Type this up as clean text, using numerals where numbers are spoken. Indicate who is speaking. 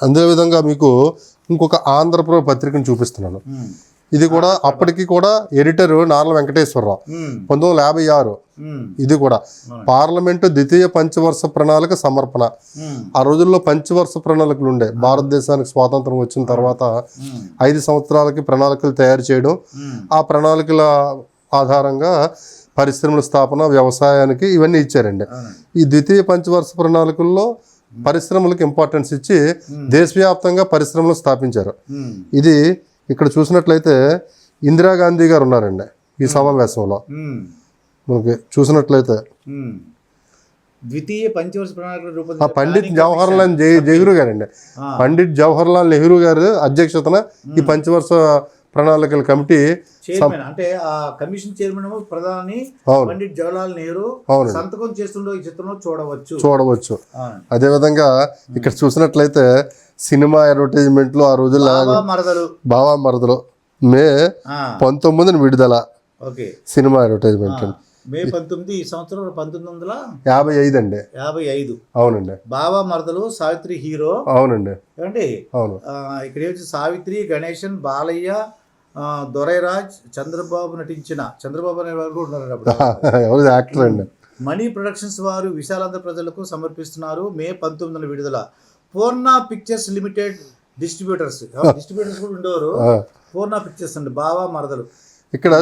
Speaker 1: అదే విధంగా మీకు ఇంకొక ఆంధ్రప్రభ పత్రికను చూపిస్తున్నాను. ఇది కూడా అప్పటికి కూడా ఎడిటర్ నార్ల వెంకటేశ్వరరావు 1956. ఇది కూడా పార్లమెంటు ద్వితీయ పంచవర్ష ప్రణాళిక సమర్పణ. ఆ రోజుల్లో పంచవర్ష ప్రణాళికలు ఉండే. భారతదేశానికి స్వాతంత్రం వచ్చిన తర్వాత 5 సంవత్సరాలకి ప్రణాళికలు తయారు చేయడం, ఆ ప్రణాళికల ఆధారంగా పరిశ్రమల స్థాపన, వ్యవసాయానికి ఇవన్నీ ఇచ్చారండి. ఈ ద్వితీయ పంచవర్ష ప్రణాళికల్లో పరిశ్రమలకు ఇంపార్టెన్స్ ఇచ్చి దేశవ్యాప్తంగా పరిశ్రమలు స్థాపించారు. ఇది ఇక్కడ చూసినట్లయితే ఇందిరాగాంధీ గారు ఉన్నారండి ఈ సమావేశంలో. మనకి చూసినట్లయితే
Speaker 2: ద్వితీయ పంచవర్ష ప్రణాళిక
Speaker 1: పండిత్ జవహర్లాల్ నెహ్రూ గారండి. పండిట్ జవహర్లాల్ నెహ్రూ గారు అధ్యక్షతన ఈ పంచవర్ష ప్రణాళికల కమిటీ
Speaker 2: అంటే ఆ కమిషన్ చైర్మన్ ప్రధాని పండిట్ జవహర్లాల్ నెహ్రూ సంతకం చేస్తుండో ఈ చిత్రంలో చూడవచ్చు.
Speaker 1: అదే విధంగా ఇక్కడ చూసినట్లయితే సినిమా అడ్వర్టైజ్మెంట్లు ఆ రోజుల్లో బావా మరదలు మే 19 విడుదల సినిమా అడ్వర్టైజ్మెంట్.
Speaker 2: మే 19 ఈ సంవత్సరం
Speaker 1: 1955 అండి.
Speaker 2: 55.
Speaker 1: అవునండి.
Speaker 2: బావా మరదలు సావిత్రి హీరో.
Speaker 1: అవునండి.
Speaker 2: ఏమండి
Speaker 1: అవును.
Speaker 2: ఇక్కడ వచ్చి సావిత్రి, గణేశన్, బాలయ్య, దొరైరాజ్, చంద్రబాబు నటించిన చంద్రబాబు అనే వారు కూడా ఉన్నారు.
Speaker 1: యాక్టర్ అండి.
Speaker 2: మనీ ప్రొడక్షన్స్ వారు విశాలాంధ్ర ప్రజలకు సమర్పిస్తున్నారు. మే 19 విడుదల. పూర్ణ పిక్చర్స్ లిమిటెడ్ డిస్ట్రిబ్యూటర్స్ కూడా ఉండేవారు. పూర్ణ పిక్చర్స్ అండి. బావా మరదలు.
Speaker 1: ఇక్కడ